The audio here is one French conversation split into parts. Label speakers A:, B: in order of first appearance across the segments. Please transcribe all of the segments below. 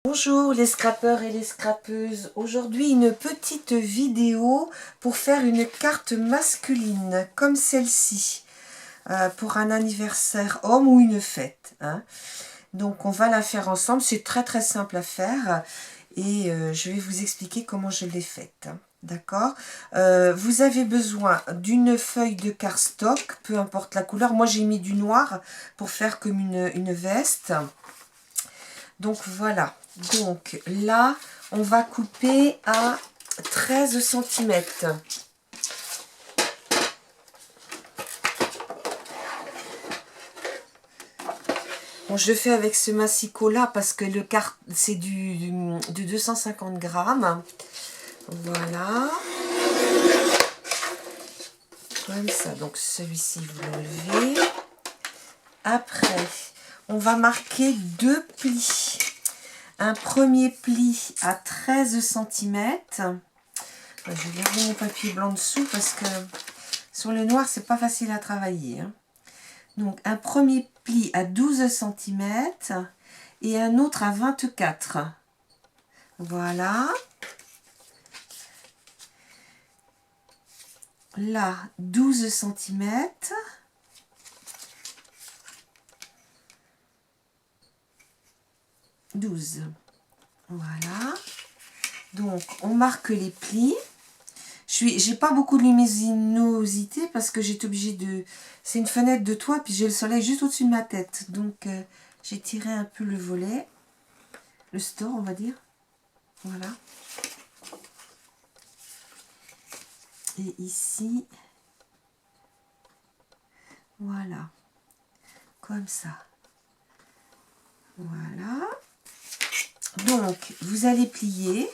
A: Bonjour les scrapeurs et les scrapeuses. Aujourd'hui une petite vidéo pour faire une carte masculine comme celle-ci pour un anniversaire homme ou une fête. Donc on va la faire ensemble, c'est très simple à faire et je vais vous expliquer comment je l'ai faite. D'accord. Vous avez besoin d'une feuille de cardstock, peu importe la couleur. Moi j'ai mis du noir pour faire comme une veste. Donc voilà, donc là on va couper à 13 cm. Bon, je fais avec ce massicot là parce que le c'est de 250 grammes. Voilà. Comme ça, donc celui-ci vous l'enlevez. Après, on va marquer deux plis. Un premier pli à 13 cm. Je vais garder mon papier blanc dessous parce que sur le noir, c'est pas facile à travailler. Donc, un premier pli à 12 cm et un autre à 24. Voilà. Là, 12 cm. Voilà. Donc, on marque les plis. J'ai pas beaucoup de luminosité parce que j'étais obligée de... C'est une fenêtre de toit, puis j'ai le soleil juste au-dessus de ma tête. Donc, j'ai tiré un peu le volet. Le store, on va dire. Voilà. Et ici, voilà. Comme ça. Voilà. Donc, vous allez plier.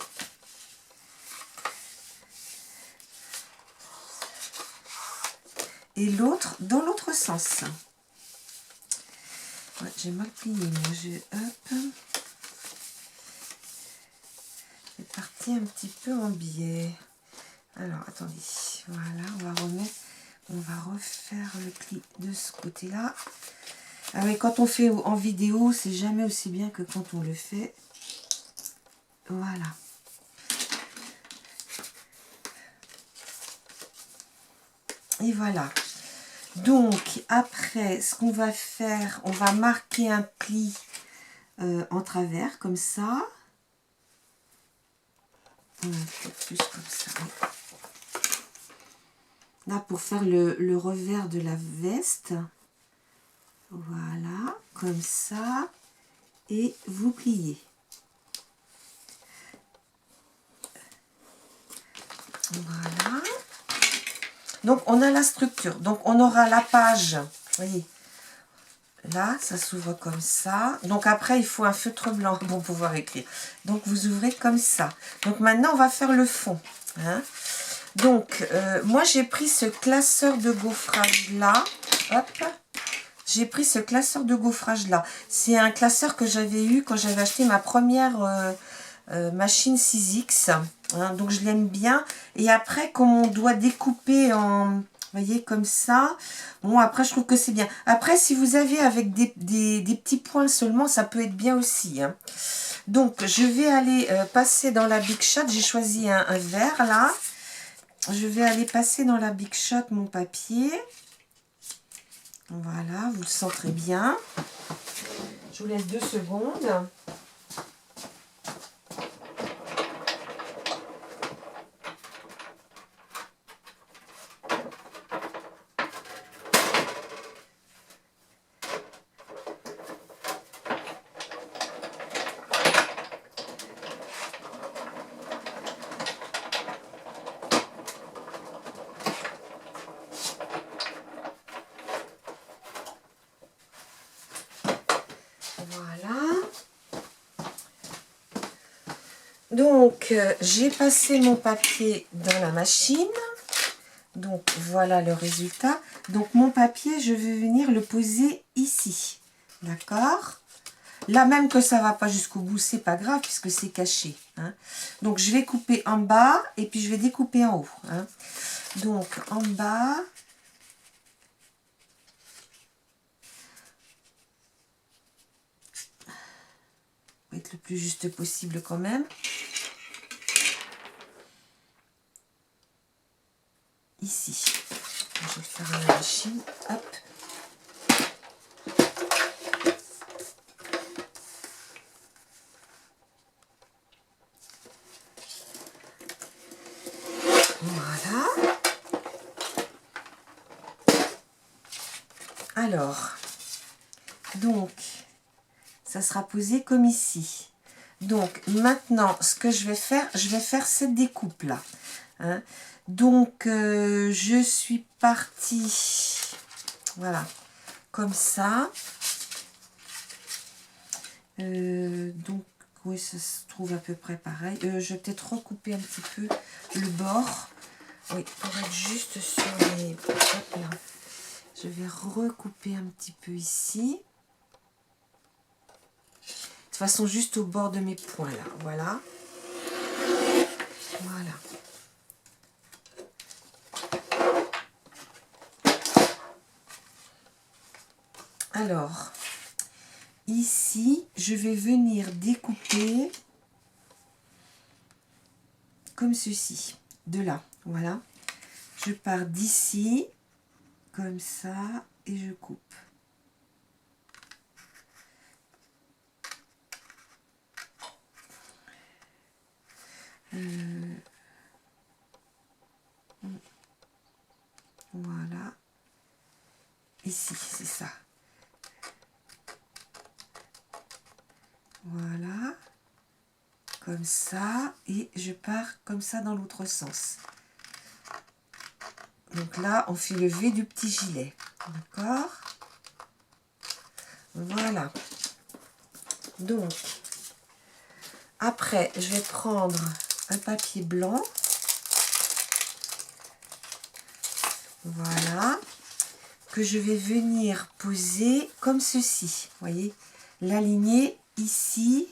A: Et l'autre dans l'autre sens. Ouais, j'ai mal plié, moi. Hop. C'est parti un petit peu en biais. Alors, attendez. Voilà, on va refaire le pli de ce côté-là. Ah oui, quand on fait en vidéo, c'est jamais aussi bien que quand on le fait. Voilà. Et voilà. Donc, après, ce qu'on va faire, on va marquer un pli en travers, comme ça. Plus comme ça. Là, pour faire le revers de la veste. Voilà, comme ça. Et vous pliez. Voilà. Donc, on a la structure. Donc, on aura la page. Vous voyez. Là, ça s'ouvre comme ça. Donc, après, il faut un feutre blanc pour pouvoir écrire. Donc, vous ouvrez comme ça. Donc, maintenant, on va faire le fond. Donc, moi, j'ai pris ce classeur de gaufrage-là. Hop. J'ai pris ce classeur de gaufrage-là. C'est un classeur que j'avais eu quand j'avais acheté ma première machine 6X. Donc, je l'aime bien. Et après, comme on doit découper en... Vous voyez, comme ça. Bon, après, je trouve que c'est bien. Après, si vous avez avec des petits points seulement, ça peut être bien aussi. Donc, je vais aller passer dans la Big Shot. J'ai choisi un vert, là. Je vais aller passer dans la Big Shot mon papier. Voilà, vous le sentirez bien. Je vous laisse 2 secondes. Voilà. Donc, j'ai passé mon papier dans la machine. Donc, voilà le résultat. Donc, mon papier, je vais venir le poser ici. D'accord? Là, même que ça ne va pas jusqu'au bout, c'est pas grave puisque c'est caché. Donc, je vais couper en bas et puis je vais découper en haut. Donc, en bas... faut être le plus juste possible quand même. Ici. Je vais le faire à la machine. Hop. Voilà. Alors, donc, ça sera posé comme ici. Donc, maintenant, ce que je vais faire cette découpe-là. Hein. Donc, je suis partie, voilà, comme ça. Donc, oui, ça se trouve à peu près pareil. Je vais peut-être recouper un petit peu le bord. Oui, pour être juste sur les... Hop là. Je vais recouper un petit peu ici. De toute façon, juste au bord de mes points, là. Voilà. Voilà. Alors, ici, je vais venir découper comme ceci. De là, voilà. Je pars d'ici, comme ça, et je coupe. Voilà. Ici, c'est ça. Voilà. Comme ça. Et je pars comme ça dans l'autre sens. Donc là, on fait le V du petit gilet. D'accord? Voilà. Donc, après, je vais prendre un papier blanc. Voilà. Que je vais venir poser comme ceci. Vous voyez? L'aligner ici.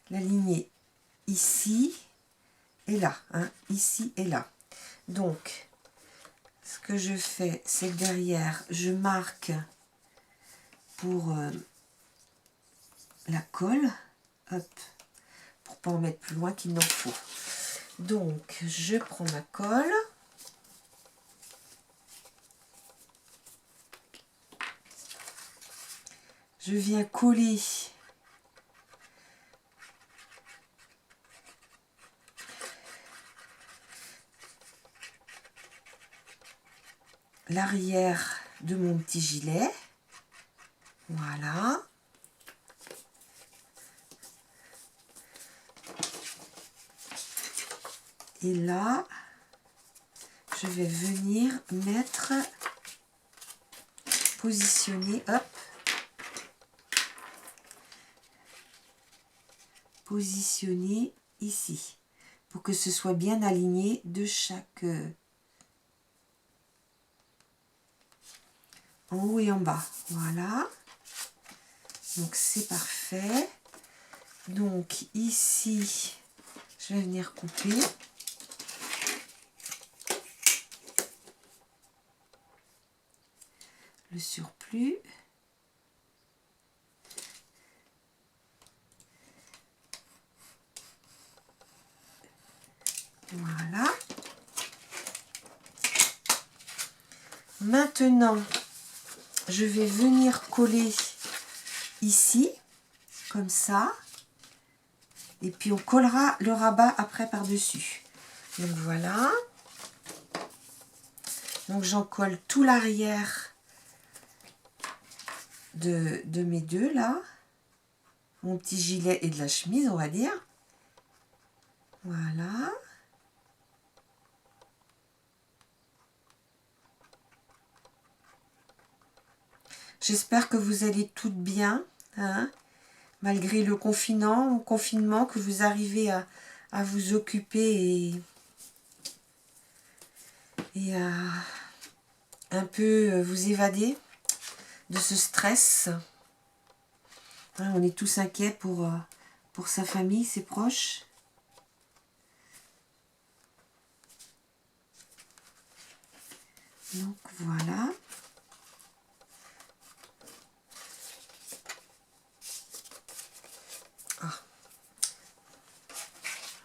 A: L'aligner ici et là. Hein, ici et là. Donc, ce que je fais, c'est que derrière, je marque pour la colle. Hop. Pour pas en mettre plus loin qu'il n'en faut. Donc, je prends ma colle. Je viens coller l'arrière de mon petit gilet. Voilà. Et là, je vais venir mettre, positionner, hop, positionner ici, pour que ce soit bien aligné de chaque, en haut et en bas. Voilà. Donc c'est parfait. Donc ici, je vais venir couper. Le surplus. Voilà. Maintenant, je vais venir coller ici, comme ça. Et puis on collera le rabat après par-dessus. Donc voilà. Donc j'en colle tout l'arrière de mes deux là. Mon petit gilet et de la chemise, on va dire. Voilà. J'espère que vous allez toutes bien, hein, malgré le confinement, que vous arrivez à vous occuper et à un peu vous évader de ce stress. Hein, on est tous inquiets pour sa famille, ses proches. Donc voilà.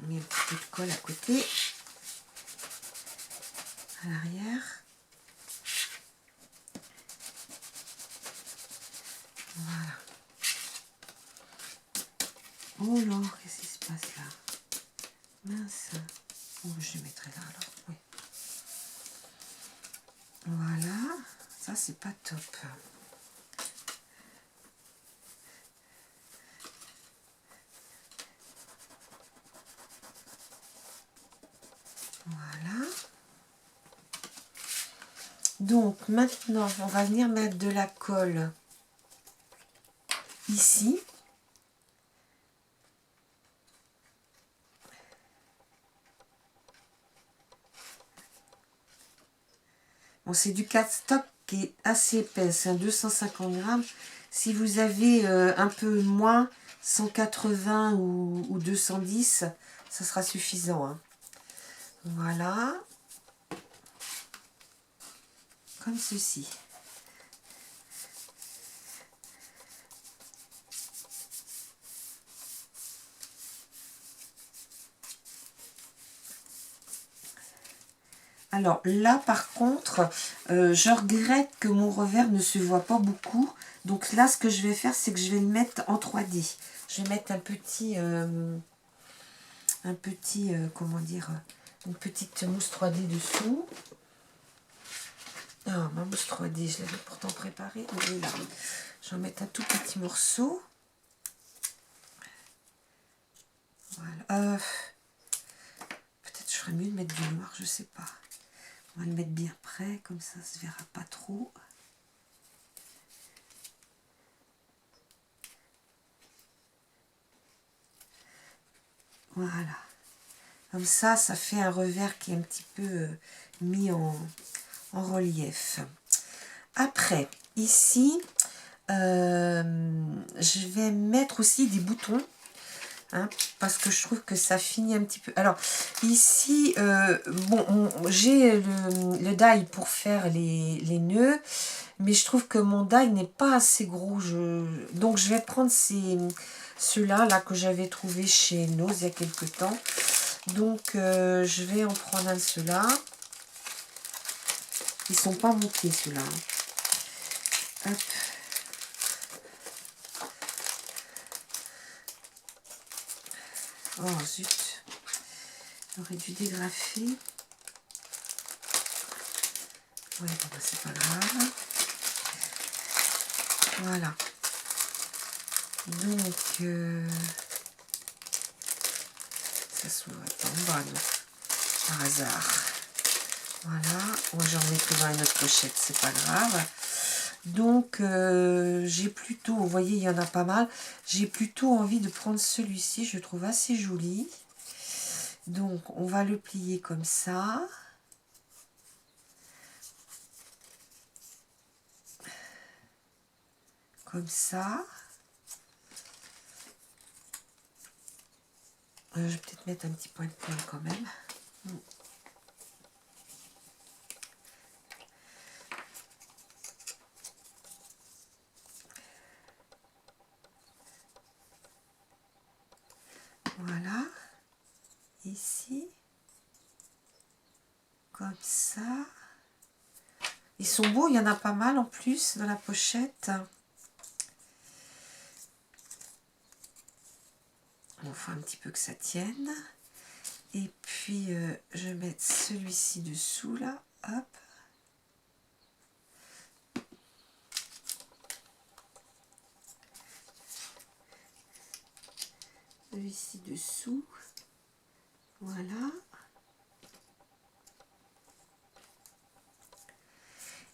A: On met un petit peu de colle à côté, à l'arrière. Voilà. Oh là, qu'est-ce qui se passe là? Mince. Oh, je les mettrai là alors. Oui. Voilà. Ça, c'est pas top. Voilà. Donc, maintenant, on va venir mettre de la colle ici. Bon, c'est du cardstock qui est assez épais, c'est un 250 grammes. Si vous avez un peu moins, 180 ou 210, ça sera suffisant. Hein. Voilà. Comme ceci. Alors là, par contre, je regrette que mon revers ne se voit pas beaucoup. Donc là, ce que je vais faire, c'est que je vais le mettre en 3D. Je vais mettre comment dire, une petite mousse 3D dessous. Ah, ma mousse 3D, je l'avais pourtant préparée. Là, je vais mettre un tout petit morceau. Voilà. Peut-être je ferais mieux de mettre du noir, je sais pas. On va le mettre bien près, comme ça se verra pas trop. Voilà. Comme ça fait un revers qui est un petit peu mis en relief. Après, ici, je vais mettre aussi des boutons. Hein, parce que je trouve que ça finit un petit peu. Alors, ici, bon, j'ai le die pour faire les nœuds, mais je trouve que mon die n'est pas assez gros. Donc, je vais prendre ceux-là là, que j'avais trouvé chez Noz il y a quelques temps. Donc, je vais en prendre un de ceux-là. Ils ne sont pas montés, ceux-là. Hop. Oh, zut. J'aurais dû dégrafer. Ouais, bon, bah, c'est pas grave. Voilà. Donc, ça s'ouvre en bas, donc, par hasard. Voilà. Moi, j'en mettrai dans une autre pochette, c'est pas grave. Donc, j'ai plutôt, vous voyez, il y en a pas mal. J'ai plutôt envie de prendre celui-ci, je le trouve assez joli. Donc, on va le plier comme ça. Comme ça. Je vais peut-être mettre un petit point de colle quand même. Voilà. Ici. Comme ça. Ils sont beaux, il y en a pas mal en plus dans la pochette. On fait un petit peu que ça tienne. Et puis, je vais mettre celui-ci dessous, là. Hop. Celui-ci dessous. Voilà.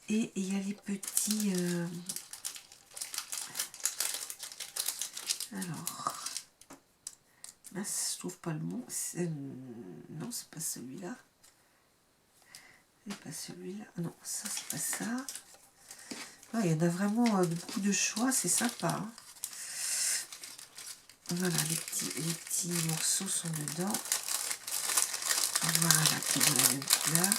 A: Et il y a les petits... Alors... je trouve pas le mot. Non, c'est pas celui-là. C'est pas celui-là. Non, ça, c'est pas ça. Ah, il y en a vraiment beaucoup de choix. C'est sympa. Hein. Voilà, les petits morceaux sont dedans. Voilà, qui est de la même couleur.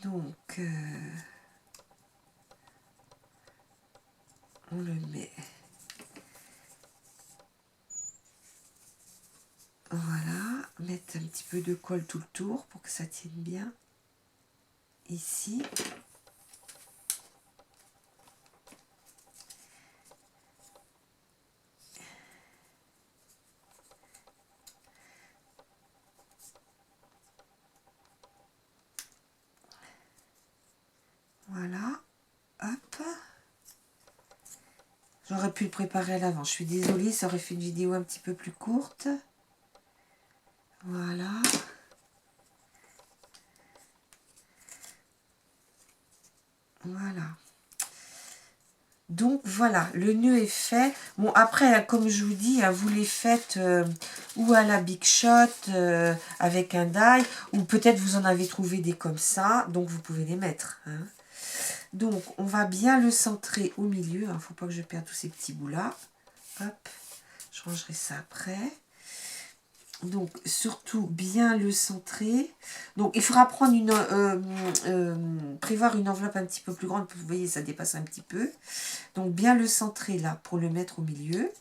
A: Donc, on le met. Voilà, mettre un petit peu de colle tout le tour pour que ça tienne bien. Ici. Voilà, hop. J'aurais pu le préparer à l'avant. Je suis désolée, ça aurait fait une vidéo un petit peu plus courte. Voilà. Voilà. Donc voilà, le nœud est fait. Bon après, comme je vous dis, vous les faites ou à la Big Shot avec un die, ou peut-être vous en avez trouvé des comme ça, donc vous pouvez les mettre. Hein. Donc on va bien le centrer au milieu. Il ne faut pas que je perde tous ces petits bouts là. Hop, je rangerai ça après. Donc surtout bien le centrer. Donc il faudra prendre prévoir une enveloppe un petit peu plus grande. Vous voyez, ça dépasse un petit peu. Donc bien le centrer là pour le mettre au milieu.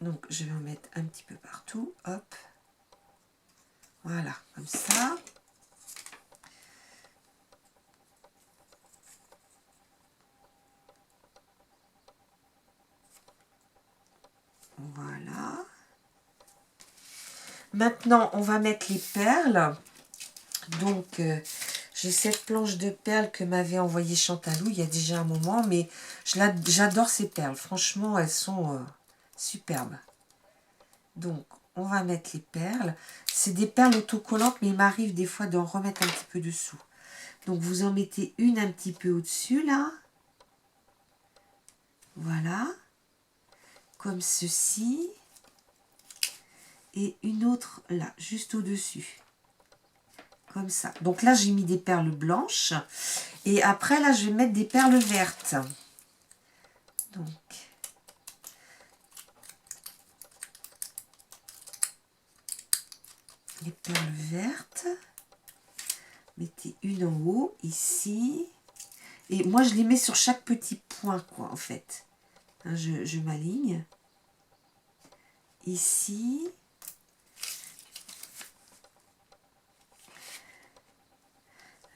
A: Donc je vais en mettre un petit peu partout. Hop. Voilà, comme ça. Voilà. Maintenant, on va mettre les perles. Donc, j'ai cette planche de perles que m'avait envoyée Chantalou il y a déjà un moment, mais j'adore ces perles. Franchement, elles sont superbes. Donc, on va mettre les perles. C'est des perles autocollantes, mais il m'arrive des fois d'en remettre un petit peu dessous. Donc, vous en mettez une un petit peu au-dessus, là. Voilà. Comme ceci. Et une autre là, juste au-dessus. Comme ça. Donc là, j'ai mis des perles blanches. Et après, là, je vais mettre des perles vertes. Donc, les perles vertes. Mettez une en haut, ici. Et moi, je les mets sur chaque petit point, quoi, en fait. Hein, je m'aligne. Ici.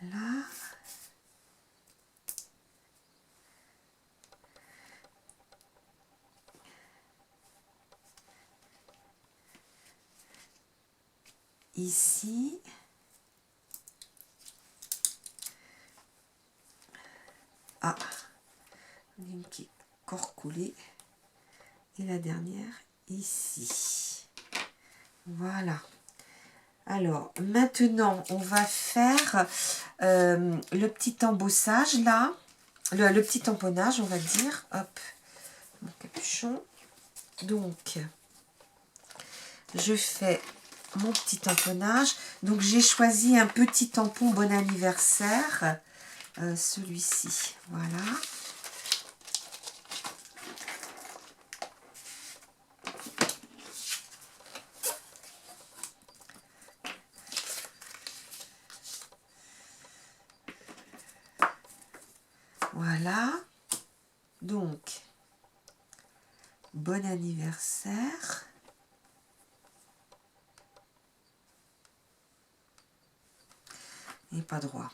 A: Là. Ici. Ah, une qui est encore collée. Et la dernière, ici. Voilà. Alors, maintenant, on va faire le petit embossage, là. Le petit tamponnage, on va dire. Hop, mon capuchon. Donc, je fais mon petit tamponnage. Donc, j'ai choisi un petit tampon bon anniversaire. Celui-ci, voilà. Voilà. Donc, bon anniversaire. Et pas droit.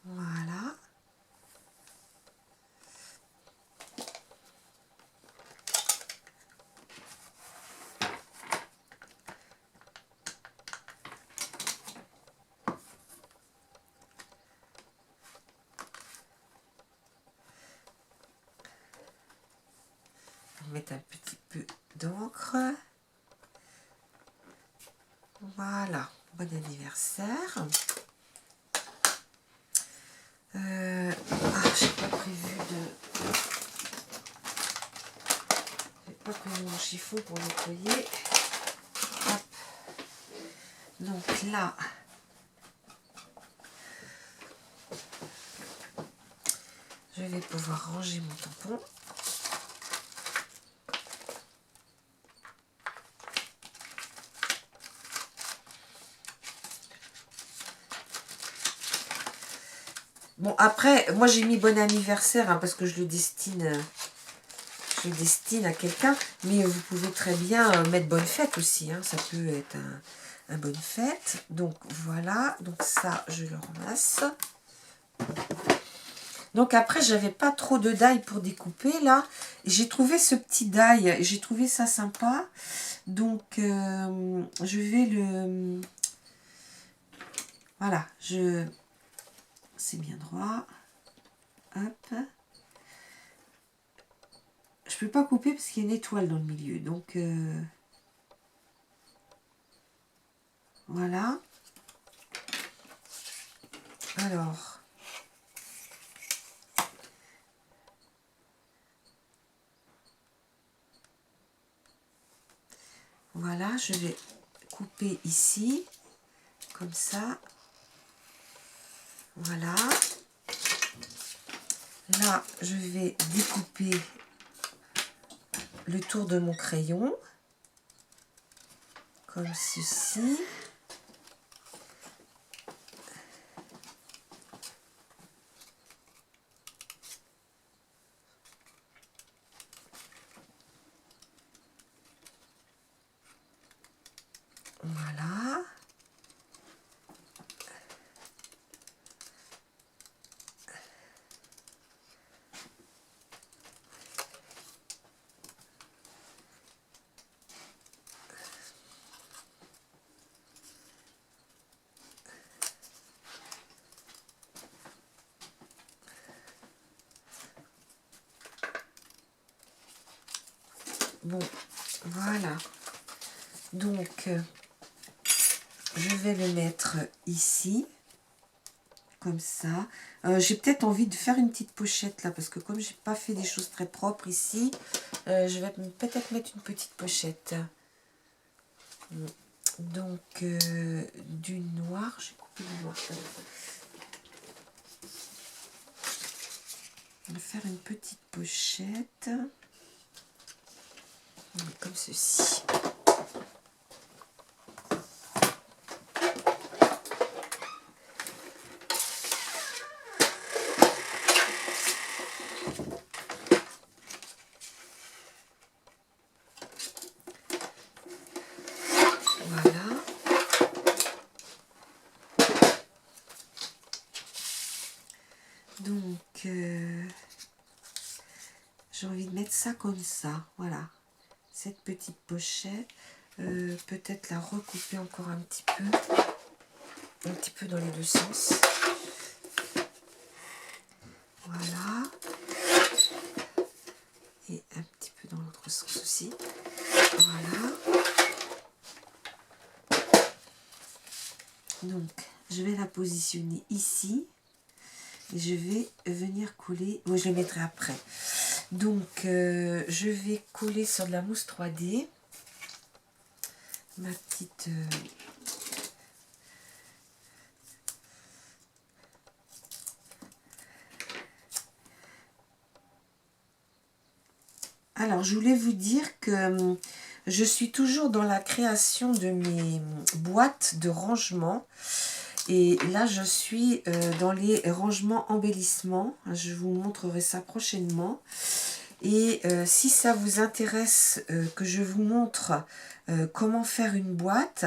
A: Voilà. Mettre un petit peu d'encre. Voilà, bon anniversaire. J'ai pas prévu mon chiffon pour nettoyer. Hop. Donc là, je vais pouvoir ranger mon tampon. Bon, après, moi j'ai mis bon anniversaire hein, parce que je le destine à quelqu'un. Mais vous pouvez très bien mettre bonne fête aussi. Hein, ça peut être un bonne fête. Donc voilà. Donc ça, je le ramasse. Donc après, j'avais pas trop de die pour découper là. J'ai trouvé ce petit die. J'ai trouvé ça sympa. Donc je vais le... Voilà. C'est bien droit. Hop. Je peux pas couper parce qu'il y a une étoile dans le milieu. Donc, voilà. Alors. Voilà, je vais couper ici. Comme ça. Voilà. Là, je vais découper le tour de mon crayon. Comme ceci. Voilà. Bon, voilà. Donc, je vais le mettre ici. Comme ça. J'ai peut-être envie de faire une petite pochette là, parce que comme j'ai pas fait des choses très propres ici, je vais peut-être mettre une petite pochette. Donc, du noir, j'ai coupé du noir. On va faire une petite pochette. Comme ceci. Voilà. Donc, j'ai envie de mettre ça comme ça. Voilà. Cette petite pochette. Peut-être la recouper encore un petit peu dans les deux sens. Voilà. Et un petit peu dans l'autre sens aussi. Voilà. Donc, je vais la positionner ici. Et je vais venir coller. Bon, je le mettrai après. Donc, je vais coller sur de la mousse 3D. Ma petite... Alors, je voulais vous dire que je suis toujours dans la création de mes boîtes de rangement. Et là, je suis dans les rangements embellissements. Je vous montrerai ça prochainement. Et si ça vous intéresse que je vous montre comment faire une boîte,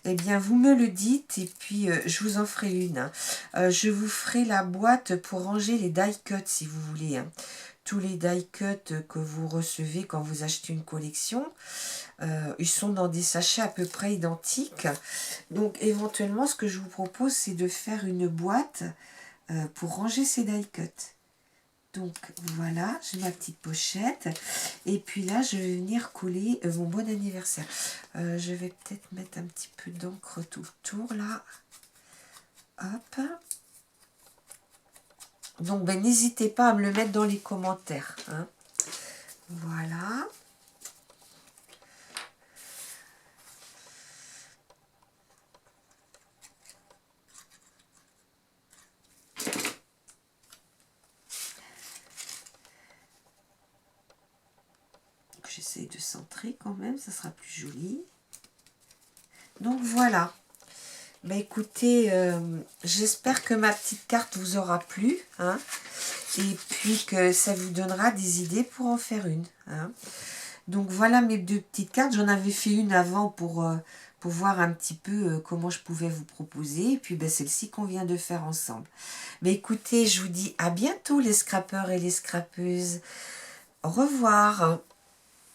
A: eh bien, vous me le dites et puis je vous en ferai une. Je vous ferai la boîte pour ranger les die cuts si vous voulez. Hein. Tous les die cuts que vous recevez quand vous achetez une collection, ils sont dans des sachets à peu près identiques. Donc éventuellement, ce que je vous propose, c'est de faire une boîte pour ranger ces die cuts. Donc voilà, j'ai ma petite pochette. Et puis là, je vais venir coller mon bon anniversaire. Je vais peut-être mettre un petit peu d'encre tout le tour là. Hop. Donc, ben, n'hésitez pas à me le mettre dans les commentaires. Hein. Voilà. J'essaie de centrer quand même, ça sera plus joli. Donc, voilà. Bah écoutez, j'espère que ma petite carte vous aura plu, hein, et puis que ça vous donnera des idées pour en faire une, hein. Donc voilà mes deux petites cartes. J'en avais fait une avant pour voir un petit peu comment je pouvais vous proposer. Et puis ben, celle-ci qu'on vient de faire ensemble. Mais écoutez, je vous dis à bientôt les scrappeurs et les scrappeuses. Au revoir.